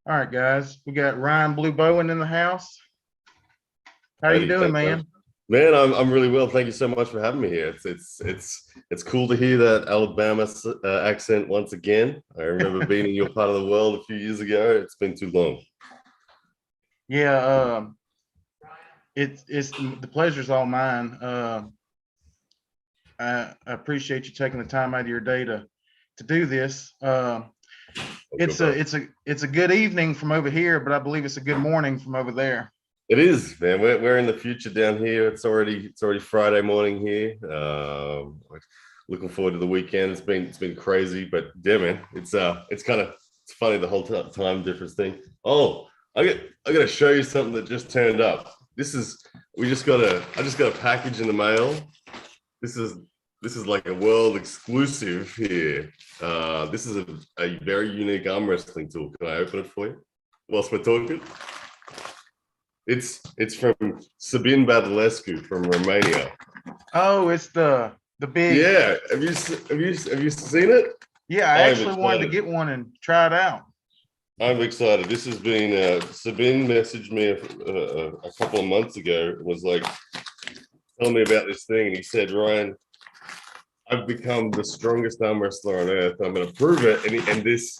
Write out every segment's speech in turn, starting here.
All right, guys. We got Ryan Blue Bowen in the house. How you Eddie, doing, thanks, man. man? Man, I'm really well. Thank you so much for having me here. It's cool to hear that Alabama accent once again. I remember being in your part of the world a few years ago. It's been too long. Yeah, it's the pleasure's all mine. I appreciate you taking the time out of your day to do this. Oh, good, It's a bro. it's a good evening from over here, but I believe it's a good morning from over there. It is, man. We're in the future down here. It's already Friday morning here. Looking forward to the weekend. It's been crazy, but yeah, man. It's funny the whole time difference thing. Oh, I got to show you something that just turned up. This is we just got a I just got a package in the mail. This is this is like a world exclusive here. This is a very unique arm wrestling tool. Can I open it for you whilst we're talking? It's from Sabin Badalescu from Romania. Oh, it's the big. Yeah, have you seen it? Yeah, I I'm actually wanted to excited. get one and try it out. I'm excited. This has been Sabin messaged me a couple of months ago. It was like, tell me about this thing, and he said, Ryan, I've become the strongest arm wrestler on earth. I'm going to prove it. And this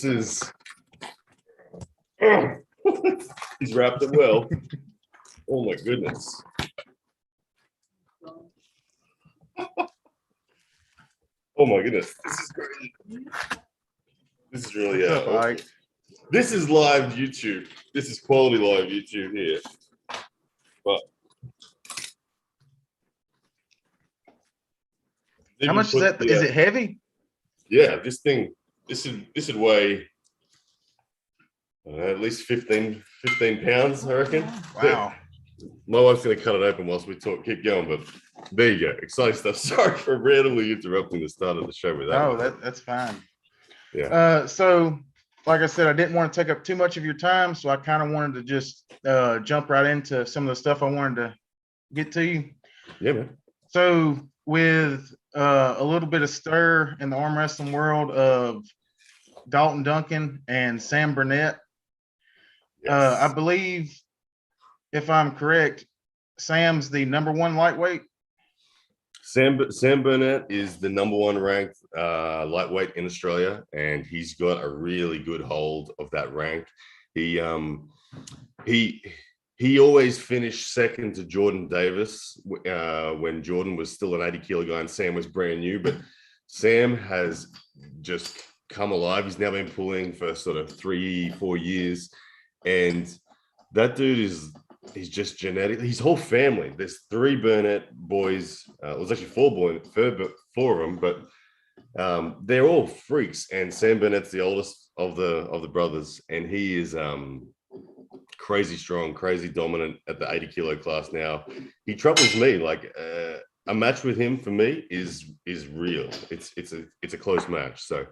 is he's wrapped it well. Oh my goodness. Oh my goodness. This is great. This is really What's up, awesome. Ike? This is live YouTube. This is quality live YouTube here. But How even much is put that? Is it heavy? yeah, this would weigh at least 15 pounds, I reckon. There. Wow. My wife's gonna cut it open whilst we talk, keep going, but there you go. Exciting stuff. Sorry for randomly interrupting the start of the show with that Oh, one. that's fine. Yeah. So like I said, I didn't want to take up too much of your time, so I kind of wanted to just jump right into some of the stuff I wanted to get to you. Yeah, man. So with a little bit of stir in the arm wrestling world of Dalton Duncan and Sam Burnett, I Yes. believe, if I'm correct, Sam's the number one lightweight. Sam Burnett is the number one ranked lightweight in Australia, and he's got a really good hold of that rank. He he he always finished second to Jordan Davis when Jordan was still an 80 kilo guy and Sam was brand new. But Sam has just come alive. He's now been pulling for sort of 3-4 years, and that dude is he's just genetic. His whole family. There's three Burnett boys. It was actually four of them, but they're all freaks. And Sam Burnett's the oldest of the brothers, and he is crazy strong, crazy dominant at the 80 kilo class now. He troubles me. Like a match with him for me is real. It's a close match. So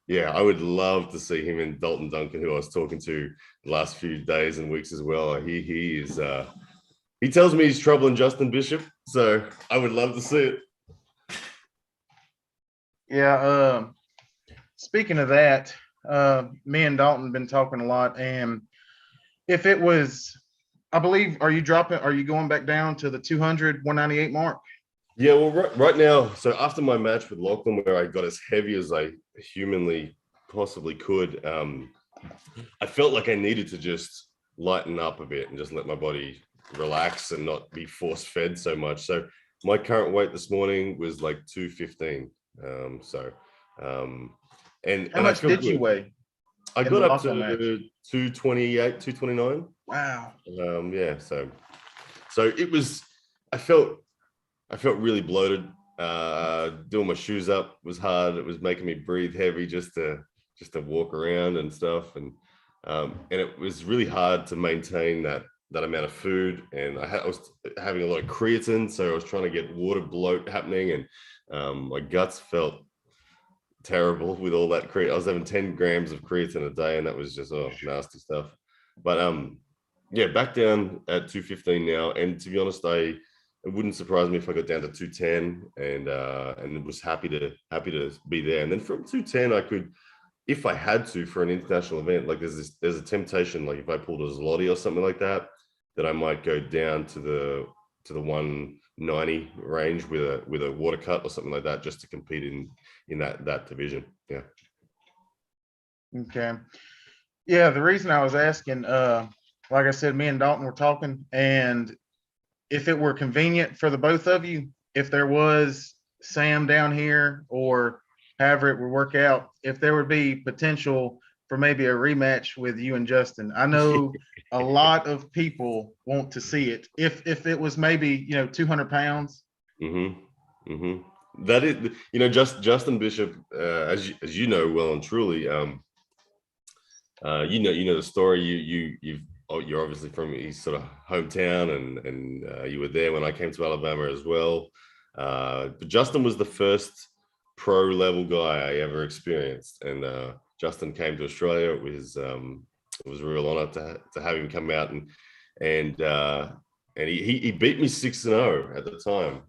yeah, I would love to see him and Dalton Duncan, who I was talking to the last few days and weeks as well. He is he tells me he's troubling Justin Bishop, so I would love to see it. Yeah. Speaking of that, me and Dalton been talking a lot, and if it was, I believe, are you going back down to the 200, 198 mark? Yeah, well, right now, so after my match with Lachlan, where I got as heavy as I humanly possibly could, I felt like I needed to just lighten up a bit and just let my body relax and not be force fed so much. So my current weight this morning was like 215. So um, How and I much feel did you good. weigh I in the got up Lachlan match? to 228, 229. Wow. Yeah, so it was. I felt I felt really bloated. Doing my shoes up was hard. It was making me breathe heavy just to walk around and stuff, and it was really hard to maintain that amount of food. And I was having a lot of creatine, so I was trying to get water bloat happening, and my guts felt terrible with all that creatine. I was having 10 grams of creatine a day, and that was just nasty stuff. But yeah, back down at 215 now. And to be honest, it wouldn't surprise me if I got down to 210 and was happy to be there. And then from 210, if I had to for an international event, like there's a temptation, like if I pulled a Zloty or something like that, that I might go down to the 190 range with a water cut or something like that, just to compete in that division. Yeah. Okay. Yeah, the reason I was asking, like I said, me and Dalton were talking, and if it were convenient for the both of you, if there was Sam down here or however it would work out, if there would be potential for maybe a rematch with you and Justin. I know a lot of people want to see it. If it was maybe 200 pounds. Mm-hmm. Mm-hmm. That is, Justin Bishop, as you know well and truly, you know the story. You're obviously from his sort of hometown, and you were there when I came to Alabama as well. But Justin was the first pro level guy I ever experienced, and Justin came to Australia. It was a real honor to have him come out, and he beat me 6-0 at the time,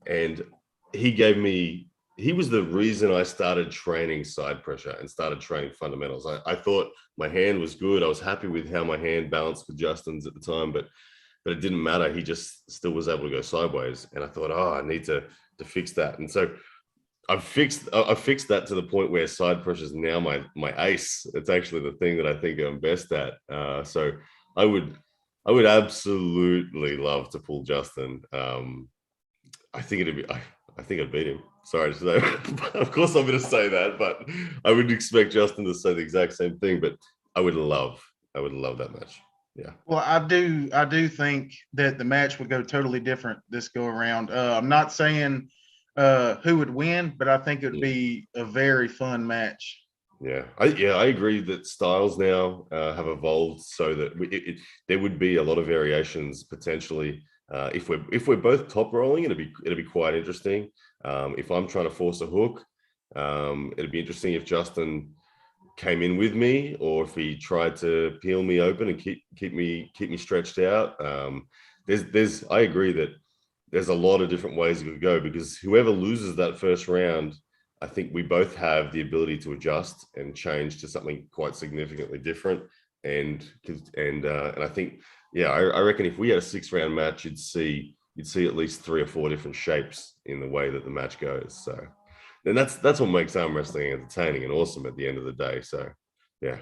and he gave me. He was the reason I started training side pressure and started training fundamentals. I thought my hand was good. I was happy with how my hand balanced with Justin's at the time, but it didn't matter. He just still was able to go sideways. And I thought, I need to fix that. And so I've fixed that to the point where side pressure is now my ace. It's actually the thing that I think I'm best at. So I would absolutely love to pull Justin. I think I'd beat him. Sorry to say, of course I'm going to say that, but I would expect Justin to say the exact same thing. But I would love that match. Yeah. Well, I do think that the match would go totally different this go around. I'm not saying who would win, but I think it would be a very fun match. Yeah, I agree that styles now have evolved so that there would be a lot of variations potentially. If we're both top rolling, it'd be quite interesting. If I'm trying to force a hook, it'd be interesting if Justin came in with me, or if he tried to peel me open and keep me stretched out. I agree that there's a lot of different ways it could go, because whoever loses that first round, I think we both have the ability to adjust and change to something quite significantly different. And I think, yeah, I reckon if we had a 6-round match, you'd see at least 3 or 4 different shapes in the way that the match goes. So, and that's what makes arm wrestling entertaining and awesome at the end of the day. So, yeah.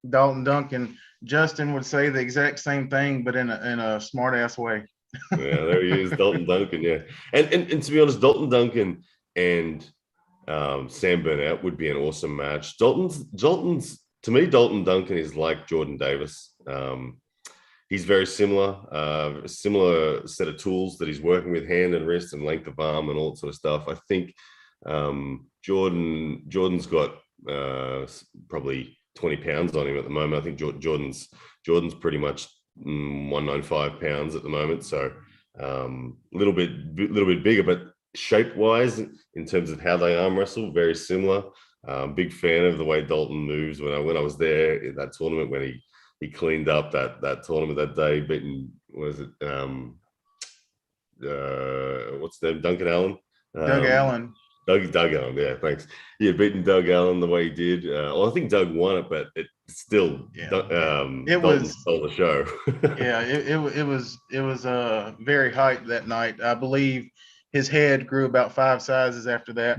Dalton Duncan, Justin would say the exact same thing, but in a smart ass way. Yeah, there he is, Dalton Duncan. Yeah, and to be honest, Dalton Duncan and Sam Burnett would be an awesome match. Dalton's to me, Dalton Duncan is like Jordan Davis. He's very similar set of tools that he's working with, hand and wrist and length of arm and all that sort of stuff. I think Jordan's got probably 20 pounds on him at the moment. I think Jordan's pretty much 195 pounds at the moment, so a little bit bigger, but shape wise, in terms of how they arm wrestle, very similar. Big fan of the way Dalton moves. When I was there in that tournament, when he cleaned up that tournament that day, beating, what's the name, Duncan Allen? Doug Allen. Doug Allen, yeah, thanks. Yeah, beating Doug Allen the way he did. Well, I think Doug won it, but it still, it Dalton was stole the show. yeah, it was very hyped that night. I believe his head grew about 5 sizes after that.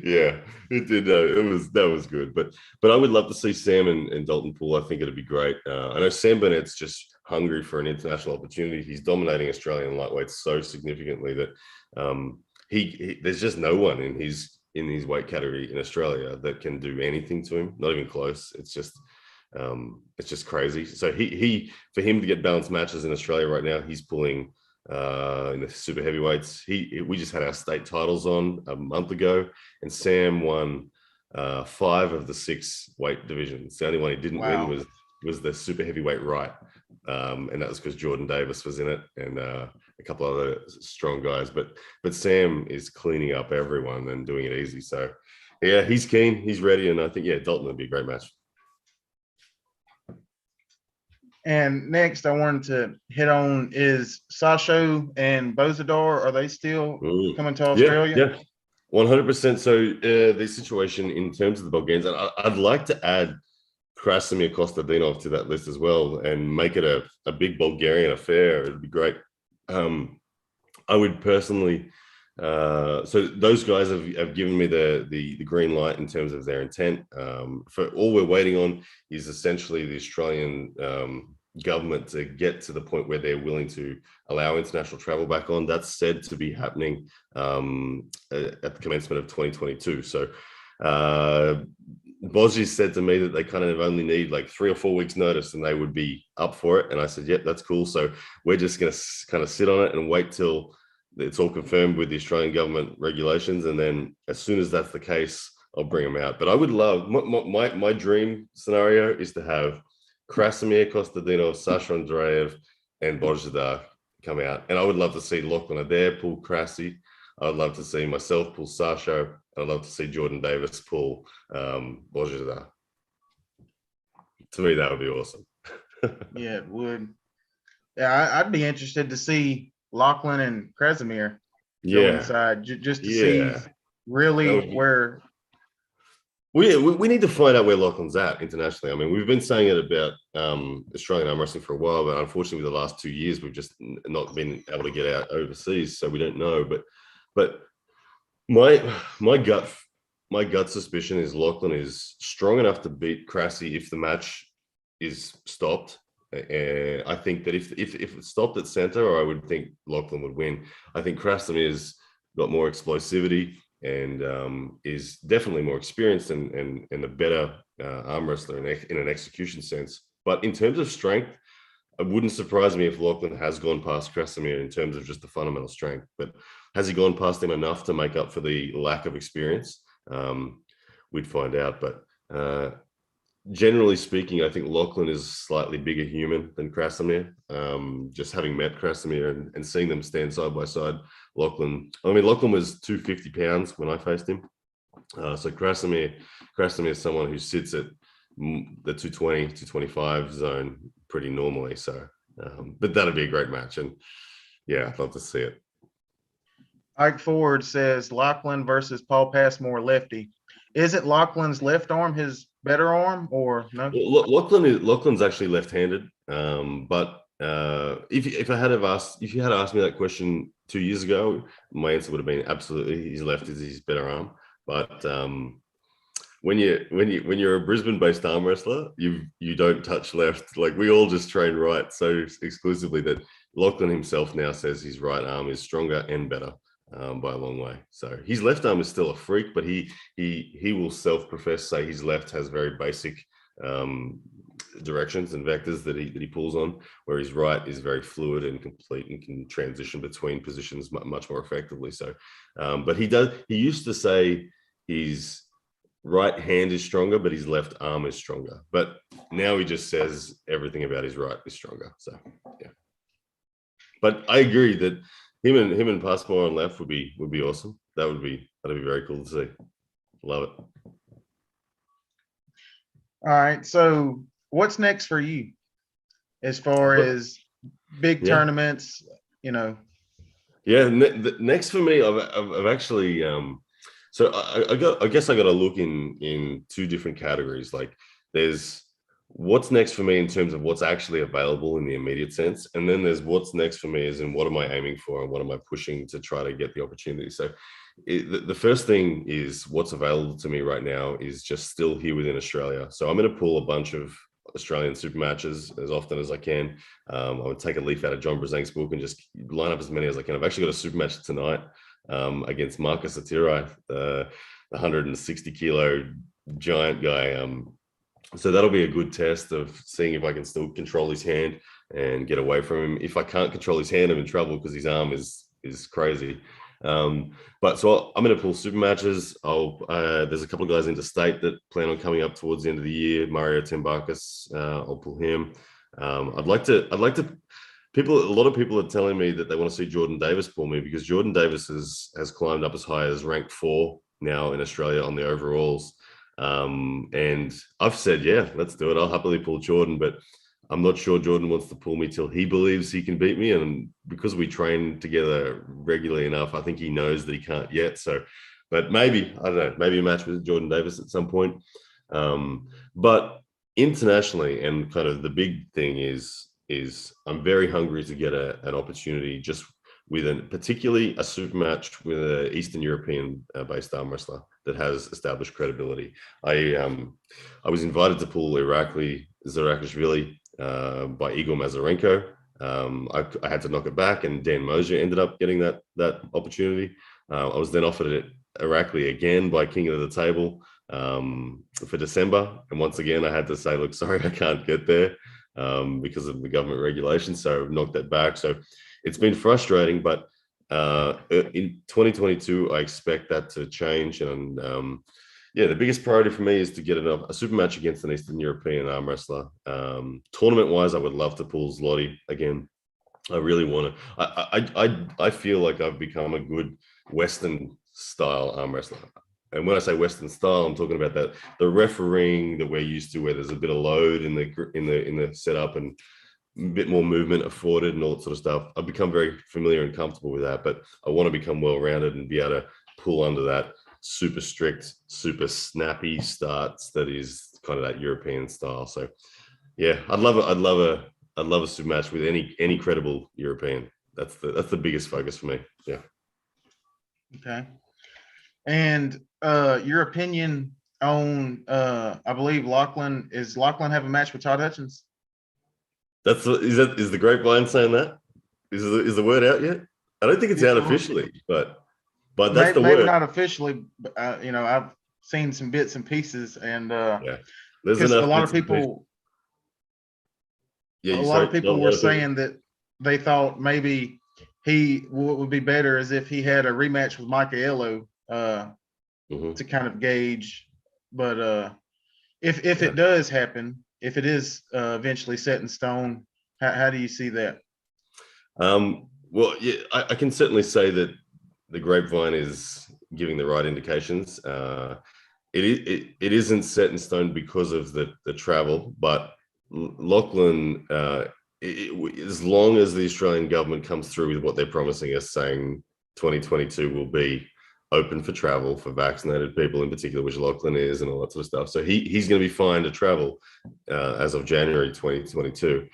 Yeah, it did. That was good, but I would love to see Sam and Dalton pull. I think it'd be great. I know Sam Burnett's just hungry for an international opportunity. He's dominating Australian lightweight so significantly that there's just no one in his weight category in Australia that can do anything to him. Not even close. It's just crazy. So for him to get balanced matches in Australia right now, he's pulling in the super heavyweights. We just had our state titles on a month ago, and Sam won 5 of the 6 weight divisions. The only one he didn't win was the super heavyweight right, and that was because Jordan Davis was in it, and a couple other strong guys. But Sam is cleaning up everyone and doing it easy. So yeah, he's keen, he's ready, and I think Dalton would be a great match. And next, I wanted to hit on is Sasho and Bozadar. Are they still coming to Australia? 100%. So the situation in terms of the Bulgarians, and I'd like to add Krasimir Kostadinov to that list as well and make it a big Bulgarian affair. It'd be great. I would personally, so those guys have given me the green light in terms of their intent. For all we're waiting on is essentially the Australian government to get to the point where they're willing to allow international travel back on. That's said to be happening at the commencement of 2022. So Bozzy said to me that they kind of only need like 3 or 4 weeks notice and they would be up for it. And I said, yep, that's cool. So we're just going to kind of sit on it and wait till it's all confirmed with the Australian government regulations. And then as soon as that's the case, I'll bring them out. But I would love, my dream scenario is to have Krasimir Kostadinov, Sasha Andreev, and Bozhidar come out. And I would love to see Lachlan Adair pull Krasi. I'd love to see myself pull Sasha. I'd love to see Jordan Davis pull Bozhidar. To me, that would be awesome. Yeah, it would. Yeah, I'd be interested to see Lachlan and Krasimir go inside just to see really where. We need to find out where Lachlan's at internationally. I mean, we've been saying it about Australian arm wrestling for a while, but unfortunately, the last 2 years, we've just not been able to get out overseas, so we don't know. But my gut suspicion is Lachlan is strong enough to beat Krasi if the match is stopped. I think that if it's stopped at center, I would think Lachlan would win. I think Krasimir's got more explosivity and is definitely more experienced and a better arm wrestler in an execution sense. But in terms of strength, it wouldn't surprise me if Lachlan has gone past Krasimir in terms of just the fundamental strength. But has he gone past him enough to make up for the lack of experience? We'd find out. But generally speaking, I think Lachlan is a slightly bigger human than Krasimir. Just having met Krasimir and seeing them stand side by side, Lachlan was 250 pounds when I faced him. So Krasimir is someone who sits at the 220, 225 zone pretty normally. So, but that'd be a great match. And yeah, I'd love to see it. Ike Ford says Lachlan versus Paul Passmore lefty. Isn't Lachlan's left arm his better arm or no? Lachlan's actually left-handed. But if you had asked me that question 2 years ago, my answer would have been absolutely his left is his better arm. But when you're a Brisbane-based arm wrestler, you don't touch left. Like we all just train right so exclusively that Lachlan himself now says his right arm is stronger and better by a long way. So his left arm is still a freak, but he will self-profess say his left has very basic directions and vectors that he pulls on, where his right is very fluid and complete and can transition between positions much more effectively. So, but he used to say his right hand is stronger, but his left arm is stronger. But now he just says everything about his right is stronger. So yeah. But I agree that him and Passmore on left would be awesome. That'd be very cool to see. Love it. All right. So what's next for you as far as big tournaments, Yeah, next for me, I've actually so I guess I got to look in two different categories. Like there's what's next for me in terms of what's actually available in the immediate sense. And then there's what's next for me as in what am I aiming for and what am I pushing to try to get the opportunity. So the first thing is what's available to me right now is just still here within Australia. So I'm going to pull a bunch of Australian super matches as often as I can. I would take a leaf out of John Brzezink's book and just line up as many as I can. I've actually got a super match tonight against Marcus Atirai, the 160 kilo giant guy. So that'll be a good test of seeing if I can still control his hand and get away from him. If I can't control his hand, I'm in trouble because his arm is crazy. But so I'm going to pull super matches. There's a couple of guys interstate that plan on coming up towards the end of the year. Mario Tembakis, I'll pull him. I'd like to. A lot of people are telling me that they want to see Jordan Davis pull me because Jordan Davis has climbed up as high as rank 4 now in Australia on the overalls. And I've said, yeah, let's do it. I'll happily pull Jordan, but I'm not sure Jordan wants to pull me till he believes he can beat me. And because we train together regularly enough, I think he knows that he can't yet. So but maybe, I don't know, maybe a match with Jordan Davis at some point. But internationally, and kind of the big thing is I'm very hungry to get an opportunity just with particularly a super match with an Eastern European based arm wrestler that has established credibility. I was invited to pull Irakli Zarakashvili by Igor Mazarenko. I had to knock it back, and Dan Mosier ended up getting that opportunity. I was then offered it Irakli again by King of the Table for December, and once again I had to say, look, sorry, I can't get there because of the government regulations, so I've knocked that back. So it's been frustrating, but in 2022 I expect that to change. And yeah, the biggest priority for me is to get a super match against an Eastern European arm wrestler. Tournament wise, I would love to pull Zloty again. I really want to. I feel like I've become a good Western style arm wrestler. And when I say Western style, I'm talking about the refereeing that we're used to, where there's a bit of load in the setup and a bit more movement afforded and all that sort of stuff. I've become very familiar and comfortable with that, but I want to become well-rounded and be able to pull under that super strict, super snappy starts that is kind of that European style. So yeah, I'd love a super match with any credible European. That's the biggest focus for me. Yeah. Okay. And your opinion on I believe Lachlan have a match with Todd Hutchins? Is the grapevine saying that? Is the word out yet? I don't think it's out officially, but that's maybe word. not officially. But, I've seen some bits and pieces, and yeah, because a lot of people, were saying that they thought maybe what would be better is if he had a rematch with Michaelo to kind of gauge. But if it does happen, if it is eventually set in stone, how do you see that? Well, yeah, I can certainly say that the grapevine is giving the right indications. It isn't set in stone because of the travel, but Lachlan, as long as the Australian government comes through with what they're promising us, saying 2022 will be open for travel for vaccinated people in particular, which Lachlan is, and all that sort of stuff. So he's going to be fine to travel as of January 2022.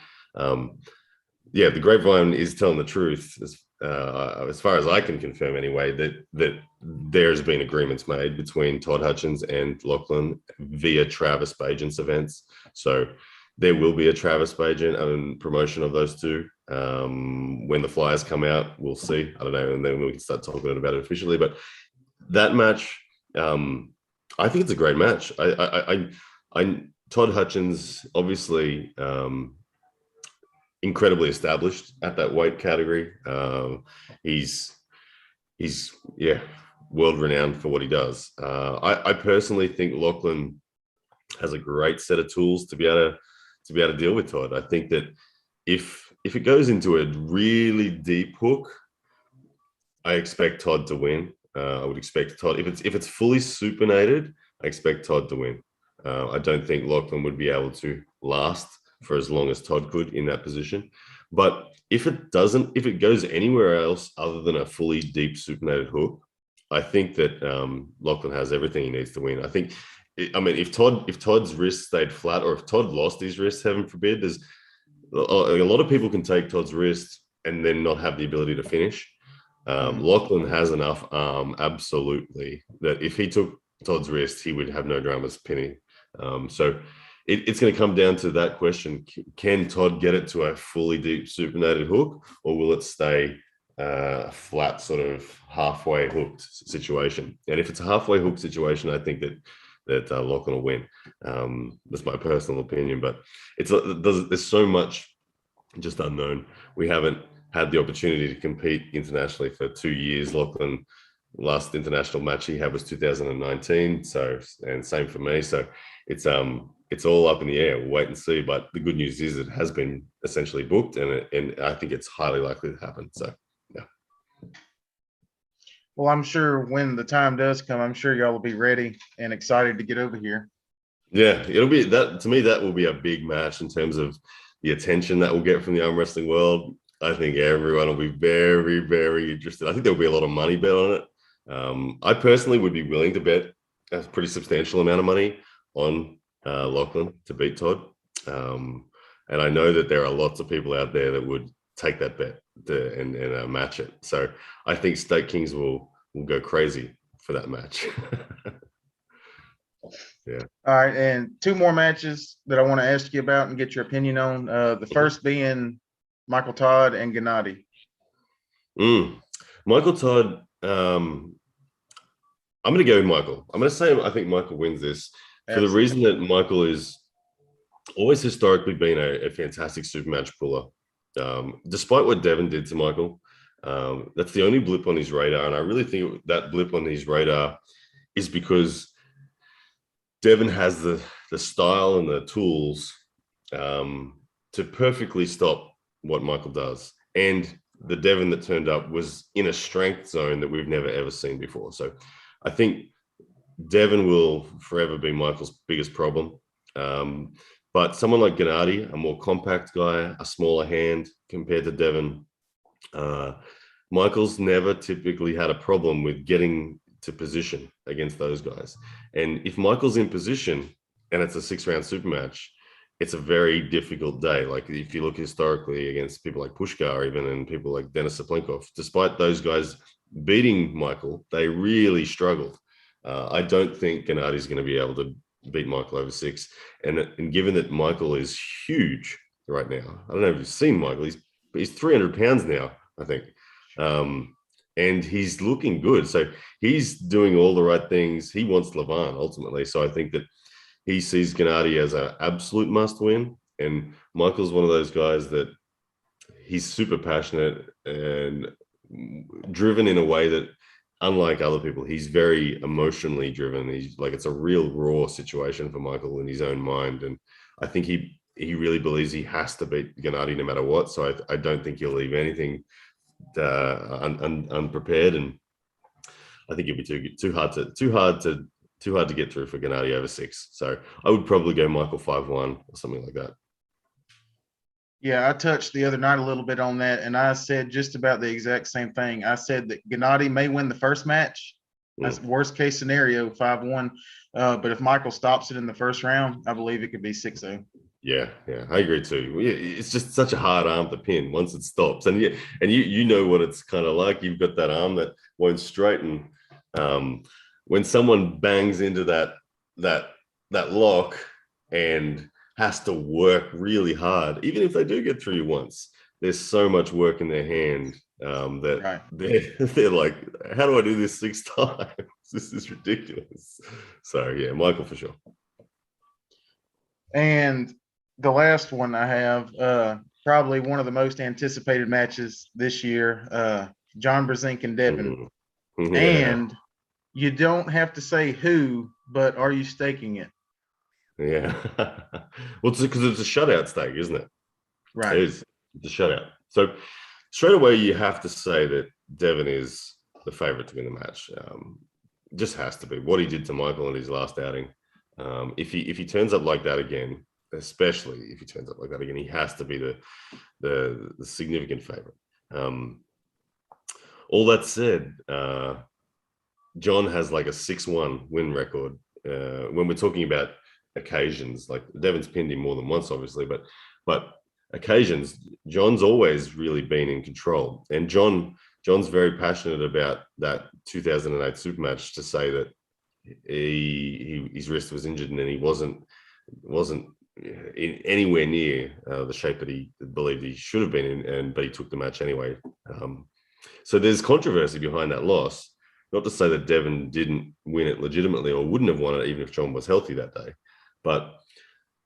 Yeah, the grapevine is telling the truth as far as I can confirm anyway, that there's been agreements made between Todd Hutchins and Lachlan via Travis Bagent's events. So there will be a Travis Bagent promotion of those two. When the flyers come out, we'll see. I don't know, and then we can start talking about it officially. But that match, I think it's a great match. Todd Hutchins, obviously, incredibly established at that weight category. He's world renowned for what he does. I personally think Lachlan has a great set of tools to be able to deal with Todd. I think that if it goes into a really deep hook, I expect Todd to win. I would expect Todd, if it's fully supinated, I expect Todd to win. I don't think Lachlan would be able to last for as long as Todd could in that position. But if it goes anywhere else other than a fully deep supinated hook, I think that Lachlan has everything he needs to win. I think, if Todd's wrist stayed flat, or if Todd lost his wrist, heaven forbid, there's a lot of people can take Todd's wrist and then not have the ability to finish. Lachlan has enough arm, absolutely, that if he took Todd's wrist, he would have no dramas pinning. So it's going to come down to that question. Can Todd get it to a fully deep supinated hook, or will it stay a flat sort of halfway hooked situation? And if it's a halfway hooked situation, I think that Lachlan will win. That's my personal opinion, but there's so much just unknown. We haven't had the opportunity to compete internationally for 2 years. Lachlan, last international match he had was 2019. And same for me. So it's all up in the air. We'll wait and see. But the good news is it has been essentially booked, and I think it's highly likely to happen. So, yeah. Well, I'm sure when the time does come, I'm sure y'all will be ready and excited to get over here. Yeah, it'll be that. To me, that will be a big match in terms of the attention that we'll get from the arm wrestling world. I think everyone will be very, very interested. I think there'll be a lot of money bet on it. I personally would be willing to bet a pretty substantial amount of money on Lachlan to beat Todd. And I know that there are lots of people out there that would take that bet and match it. So I think State Kings will go crazy for that match. Yeah. All right, and two more matches that I want to ask you about and get your opinion on. The first being Michael Todd and Gennady. Michael Todd. I'm going to go with Michael. I'm going to say I think Michael wins this for the reason that Michael is always historically been a fantastic super match puller. Despite what Devin did to Michael, that's the only blip on his radar. And I really think that blip on his radar is because Devin has the style and the tools to perfectly stop what Michael does. And the Devin that turned up was in a strength zone that we've never, ever seen before. So I think Devin will forever be Michael's biggest problem. But someone like Gennady, a more compact guy, a smaller hand compared to Devin, Michael's never typically had a problem with getting to position against those guys. And if Michael's in position and it's a 6-round super match, it's a very difficult day. Like if you look historically against people like Pushkar even and people like Denis Saplenkov, despite those guys beating Michael, they really struggled. I don't think Gennady's going to be able to beat Michael over 6. And given that Michael is huge right now, I don't know if you've seen Michael, he's 300 pounds now, I think. And he's looking good. So he's doing all the right things. He wants Levan ultimately. So I think that he sees Gennady as an absolute must win. And Michael's one of those guys that he's super passionate and driven in a way that, unlike other people, he's very emotionally driven. He's like, it's a real raw situation for Michael in his own mind. And I think he really believes he has to beat Gennady no matter what. So I don't think he'll leave anything unprepared. And I think it'd be too hard to get through for Gennady over 6. So I would probably go Michael 5-1 or something like that. Yeah, I touched the other night a little bit on that, and I said just about the exact same thing. I said that Gennady may win the first match. That's worst case scenario, 5-1. But if Michael stops it in the first round, I believe it could be 6-0. Yeah, I agree too. It's just such a hard arm to pin once it stops, and you know what it's kind of like. You've got that arm that won't straighten. When someone bangs into that lock and has to work really hard, even if they do get through you once, there's so much work in their hand that they're like, how do I do this 6 times? This is ridiculous. So yeah, Michael for sure. And the last one I have, probably one of the most anticipated matches this year, John Brzenk and Devin. Mm-hmm. Yeah. And you don't have to say who, but are you staking it? Yeah. Well, because it's a shutout stake, isn't it? Right. It is. It's a shutout. So straight away, you have to say that Devin is the favorite to win the match. Just has to be. What he did to Michael in his last outing. If he turns up like that again, especially if he turns up like that again, he has to be the significant favorite. All that said, John has like a 6-1 win record. When we're talking about occasions, like Devin's pinned him more than once, obviously, but occasions, John's always really been in control. And John's very passionate about that 2008 super match to say that his wrist was injured and then he wasn't in anywhere near the shape that he believed he should have been in, but he took the match anyway. So there's controversy behind that loss. Not to say that Devin didn't win it legitimately or wouldn't have won it even if John was healthy that day. But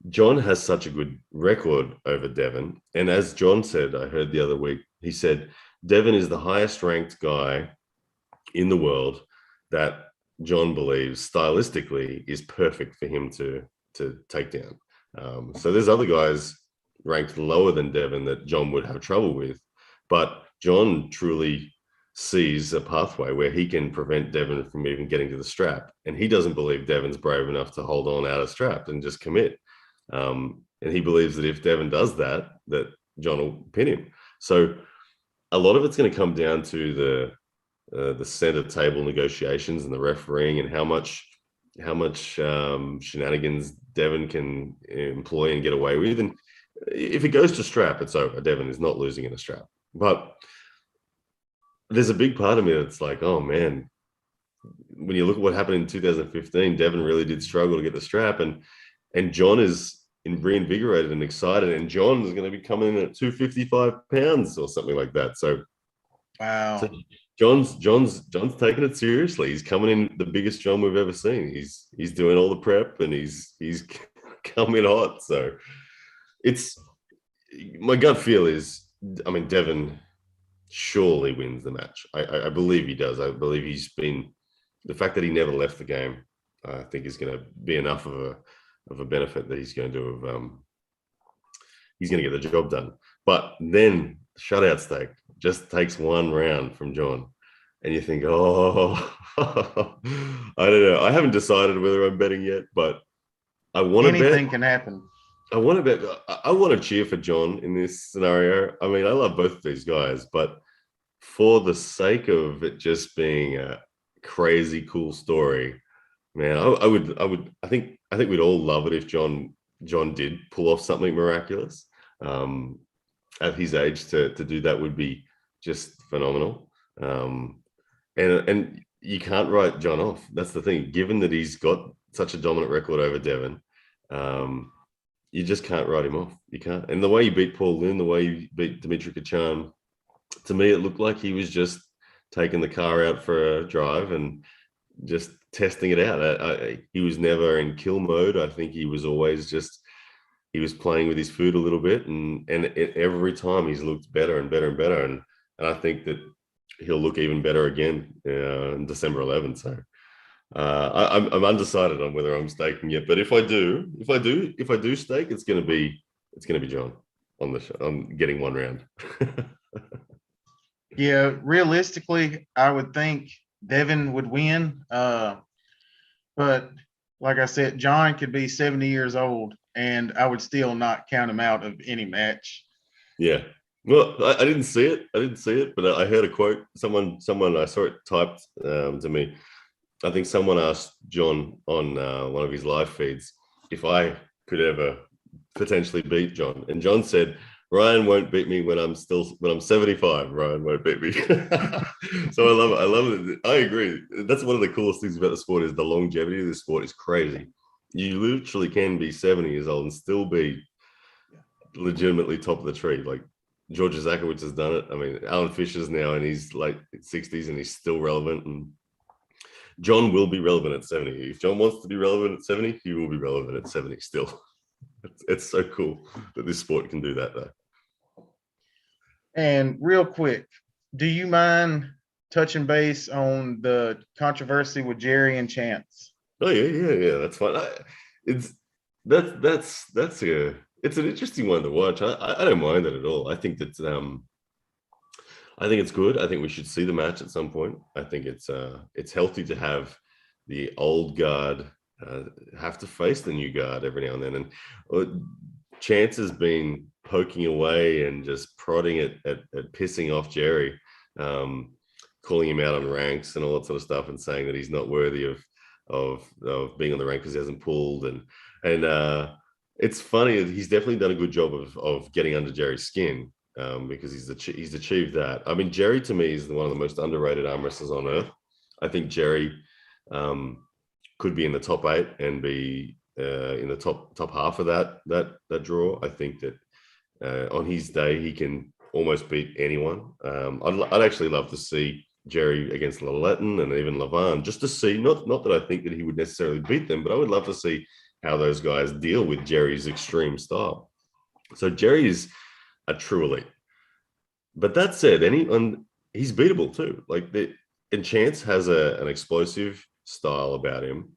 John has such a good record over Devin. And as John said, I heard the other week, he said, Devin is the highest ranked guy in the world that John believes stylistically is perfect for him to take down. So there's other guys ranked lower than Devin that John would have trouble with. But John truly sees a pathway where he can prevent Devin from even getting to the strap. And he doesn't believe Devin's brave enough to hold on out of strap and just commit. And he believes that if Devin does that John will pin him. So a lot of it's going to come down to the center table negotiations and the refereeing and how much shenanigans Devon can employ and get away with. And if it goes to strap, it's over. Devon is not losing in a strap. But there's a big part of me that's like, oh man, when you look at what happened in 2015, Devon really did struggle to get the strap, and John is reinvigorated and excited, and John is going to be coming in at 255 pounds or something like that. So Wow. John's taking it seriously. He's coming in the biggest John we've ever seen. He's doing all the prep and he's coming hot. So it's my gut feel is, I mean, Devon surely wins the match. I believe he does. I believe the fact that he never left the game, I think is going to be enough of a benefit that he's going to get the job done. But then shutout stake just takes one round from John, and you think, oh, I don't know. I haven't decided whether I'm betting yet, but I want to bet. Anything can happen. I want to bet. I want to cheer for John in this scenario. I mean, I love both of these guys, but for the sake of it just being a crazy cool story, man, I think we'd all love it if John did pull off something miraculous. At his age, to do that would be just phenomenal. And you can't write John off. That's the thing. Given that he's got such a dominant record over Devon, you just can't write him off. You can't. And the way he beat Paul Lynn, the way he beat Dimitri Kachan, to me, it looked like he was just taking the car out for a drive and just testing it out. He was never in kill mode. I think he was always he was playing with his food a little bit, and every time he's looked better and better and better. And I think that he'll look even better again in December 11th. So I'm undecided on whether I'm staking yet. But if I do stake, it's going to be John on the show. I'm getting one round. Yeah, realistically, I would think Devin would win. But like I said, John could be 70 years old, and I would still not count him out of any match. Yeah. Well, I didn't see it, but I heard a quote. Someone I saw it typed to me. I think someone asked John on one of his live feeds if I could ever potentially beat John, and John said, Ryan won't beat me when I'm 75. Ryan won't beat me. So I love it. I love it. I agree. That's one of the coolest things about the sport is the longevity of the sport is crazy. You literally can be 70 years old and still be legitimately top of the tree. Like George Zakowicz has done it. I mean, Alan Fisher's now in his late 60s and he's still relevant. And John will be relevant at 70. If John wants to be relevant at 70, he will be relevant at 70 still. It's so cool that this sport can do that, though. And real quick, do you mind touching base on the controversy with Jerry and Chance? Oh yeah. That's fine. It's an interesting one to watch. I don't mind it at all. I think that I think it's good. I think we should see the match at some point. I think it's healthy to have the old guard have to face the new guard every now and then. And Chance has been poking away and just prodding at pissing off Jerry, calling him out on ranks and all that sort of stuff, and saying that he's not worthy of being on the rank because he hasn't pulled. And it's funny. He's definitely done a good job of getting under Jerry's skin because he's achieved that. I mean, Jerry to me is one of the most underrated arm wrestlers on earth. I think Jerry could be in the top 8 and be in the top half of that draw. I think that on his day he can almost beat anyone. I'd actually love to see Jerry against Laletin and even Levan, just to see, not that I think that he would necessarily beat them, but I would love to see how those guys deal with Jerry's extreme style. So Jerry is a true elite. But that said, he's beatable too. And Chance has an explosive style about him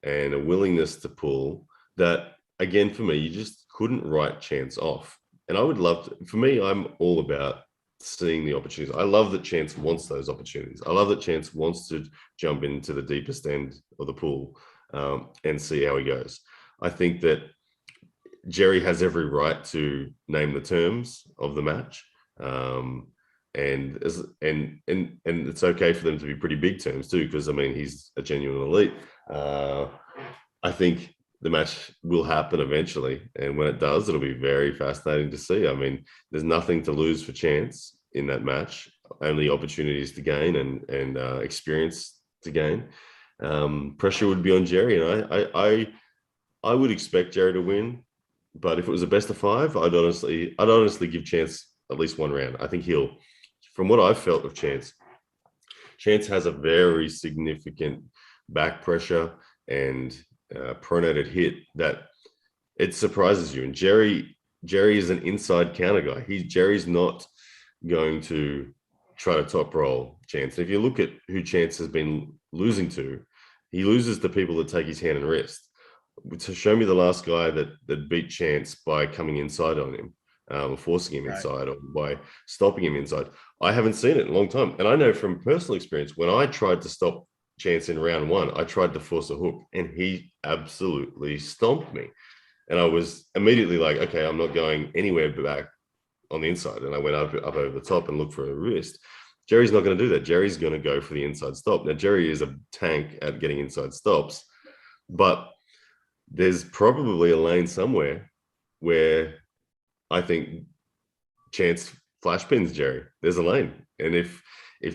and a willingness to pull that, again, for me, you just couldn't write Chance off. And I would love to, for me, I'm all about seeing the opportunities. I love that Chance wants those opportunities. I love that Chance wants to jump into the deepest end of the pool and see how he goes. I think that Jerry has every right to name the terms of the match. and it's okay for them to be pretty big terms too, because I mean he's a genuine elite. I think the match will happen eventually, and when it does, it'll be very fascinating to see. I mean, there's nothing to lose for Chance in that match, only opportunities to gain and experience to gain. Pressure would be on Jerry, and I would expect Jerry to win, but if it was a best of 5, I'd honestly give Chance at least 1 round. I think from what I've felt of Chance has a very significant back pressure and pronated hit that it surprises you. And Jerry is an inside counter guy. Jerry's not going to try to top roll Chance. And if you look at who Chance has been losing to, he loses to people that take his hand and wrist. To show me the last guy that beat Chance by coming inside on him, forcing him inside, or by stopping him inside. I haven't seen it in a long time. And I know from personal experience, when I tried to stop Chance in round 1, I tried to force a hook and he absolutely stomped me. And I was immediately like, okay, I'm not going anywhere back on the inside. And I went up over the top and looked for a wrist. Jerry's not going to do that. Jerry's going to go for the inside stop. Now, Jerry is a tank at getting inside stops, but there's probably a lane somewhere where I think Chance flash pins Jerry. There's a lane. And if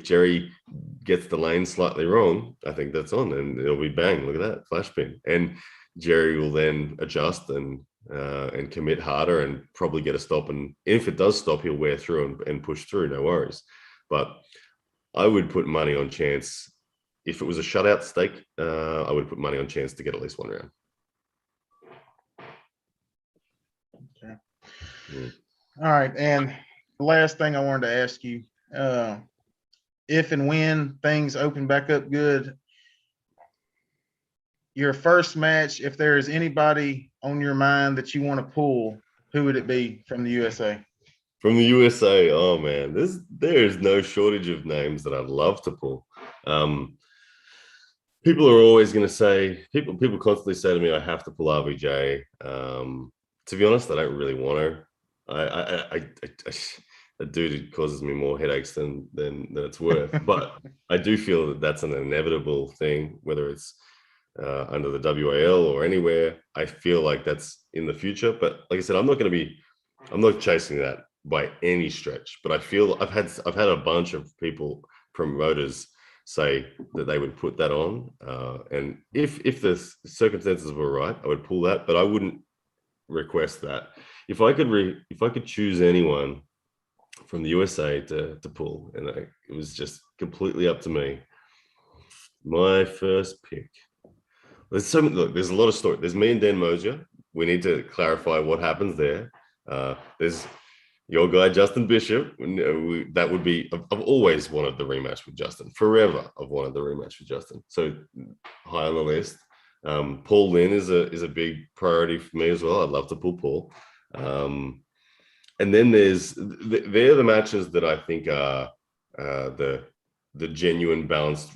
Jerry gets the lane slightly wrong, I think that's on, and it'll be bang, look at that, flash pin. And Jerry will then adjust and commit harder and probably get a stop. And if it does stop, he'll wear through and push through, no worries. But I would put money on Chance. If it was a shutout stake, I would put money on Chance to get at least 1 round. Okay. All right. And the last thing I wanted to ask you, if and when things open back up good, your first match, if there is anybody on your mind that you want to pull, who would it be from the USA? From the USA, oh man, there is no shortage of names that I'd love to pull. People are always going to say, people constantly say to me, I have to pull RVJ. To be honest, I don't really want to. That dude causes me more headaches than it's worth. But I do feel that that's an inevitable thing, whether it's under the WAL or anywhere. I feel like that's in the future. But like I said, I'm not chasing that by any stretch. But I feel I've had a bunch of promoters say that they would put that on. And if the circumstances were right, I would pull that, but I wouldn't request that. If I could choose anyone from the USA to pull, and it was just completely up to me, my first pick. There's a lot of story. There's me and Dan Mosier. We need to clarify what happens there. There's your guy Justin Bishop. That would be. I've always wanted the rematch with Justin. Forever, I've wanted the rematch with Justin. So high on the list. Paul Lynn is a big priority for me as well. I'd love to pull Paul. And then they're the matches that I think are the genuine balanced,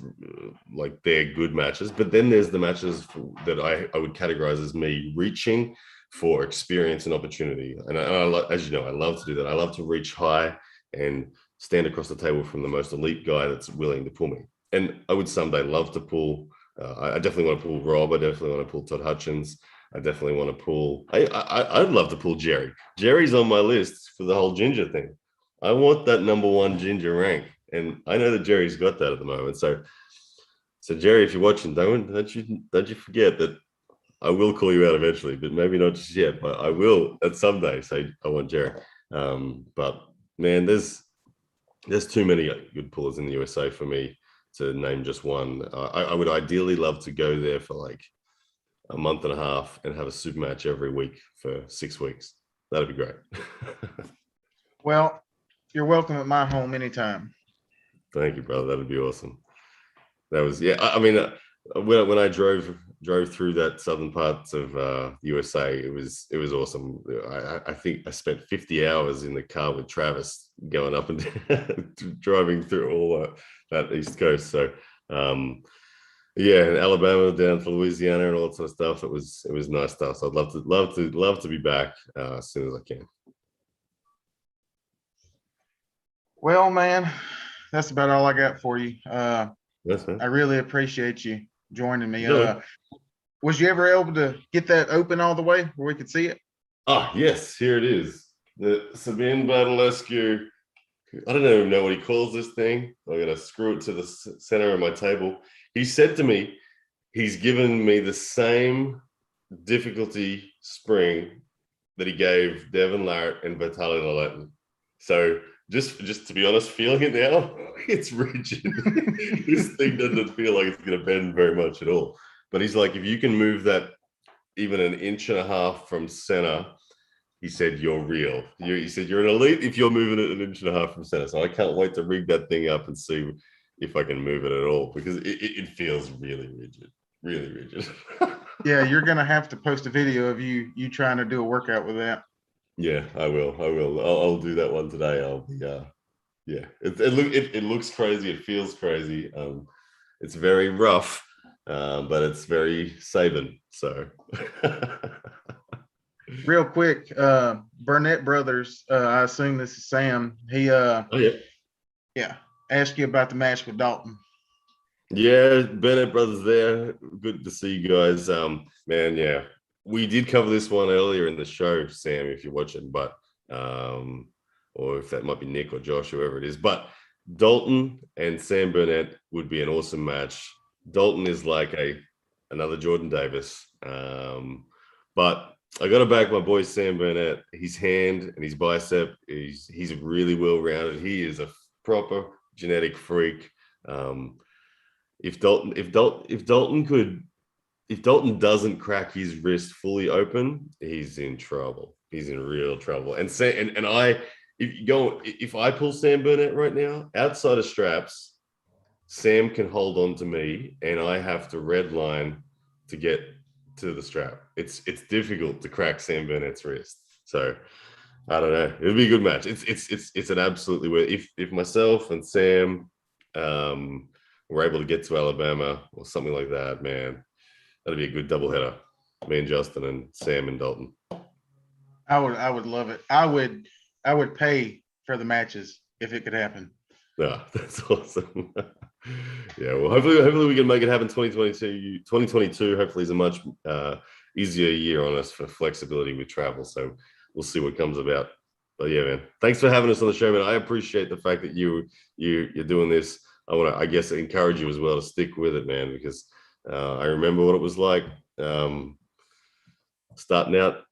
like they're good matches. But then there's the matches that I would categorize as me reaching for experience and opportunity. And as you know, I love to do that. I love to reach high and stand across the table from the most elite guy that's willing to pull me. And I would someday love to pull. I definitely want to pull Rob. I definitely want to pull Todd Hutchins. I definitely want to pull. I'd love to pull Jerry. Jerry's on my list for the whole ginger thing. I want that number 1 ginger rank, and I know that Jerry's got that at the moment. So Jerry, if you're watching, don't you forget that I will call you out eventually, but maybe not just yet. But I will at someday say I want Jerry. But man, there's too many good pullers in the USA for me to name just one. I would ideally love to go there for like a month and a half and have a super match every week for 6 weeks. That'd be great. Well, you're welcome at my home anytime. Thank you, brother. That'd be awesome. That was, yeah. I mean, when I drove through that southern parts of USA, it was awesome. I think I spent 50 hours in the car with Travis going up and down, driving through all that East Coast. So, yeah, and Alabama down to Louisiana and all that sort of stuff. It was nice stuff. So I'd love to be back as soon as I can. Well, man, that's about all I got for you. Yes, man. I really appreciate you joining me. No. Was you ever able to get that open all the way where we could see it? Ah, yes, here it is. The Sabine Badalescu. I don't even know what he calls this thing. I'm gonna screw it to the center of my table. He said to me, he's given me the same difficulty spring that he gave Devin Larratt and Vitaly Laletin. So just to be honest, feeling it now, it's rigid. This thing doesn't feel like it's going to bend very much at all. But he's like, if you can move that even an inch and a half from center, he said, you're real. He said, you're an elite if you're moving it an inch and a half from center. So I can't wait to rig that thing up and see if I can move it at all, because it feels really rigid, really rigid. Yeah, you're gonna have to post a video of you trying to do a workout with that. Yeah, I will. I'll do that one today. I'll be yeah. It looks crazy. It feels crazy. It's very rough, but it's very saving. So Real quick, Burnett Brothers, I assume this is Sam. He oh yeah. yeah, asked you about the match with Dalton. Yeah, Bennett brothers there. Good to see you guys. Man, yeah. We did cover this one earlier in the show, Sam, if you're watching, but or if that might be Nick or Josh, whoever it is. But Dalton and Sam Burnett would be an awesome match. Dalton is like another Jordan Davis. But I gotta back my boy Sam Burnett. His hand and his bicep, he's really well rounded. He is a proper genetic freak. If Dalton doesn't crack his wrist fully open, he's in trouble. He's in real trouble. And if I pull Sam Burnett right now, outside of straps, Sam can hold on to me, and I have to red line to get to the strap. It's difficult to crack Sam Burnett's wrist. So I don't know. It'll be a good match. It's an absolutely weird. If myself and Sam were able to get to Alabama or something like that, man, that'd be a good doubleheader. Me and Justin and Sam and Dalton. I would love it. I would pay for the matches if it could happen. Yeah, that's awesome. Yeah, well, hopefully we can make it happen 2022. 2022 hopefully is a much easier year on us for flexibility with travel. So we'll see what comes about. But yeah, man, thanks for having us on the show, man. I appreciate the fact that you're doing this. I want to, I guess, encourage you as well to stick with it, man, because I remember what it was like starting out.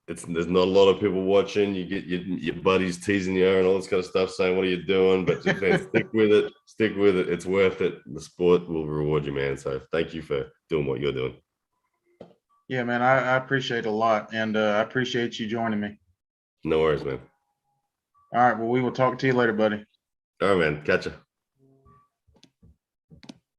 There's not a lot of people watching. You get your buddies teasing you and all this kind of stuff, saying, "What are you doing?" But just, man, stick with it. Stick with it. It's worth it. The sport will reward you, man. So thank you for doing what you're doing. Yeah, man, I appreciate it a lot, and I appreciate you joining me. No worries, man. All right, well, we will talk to you later, buddy. All right, man. Catch ya.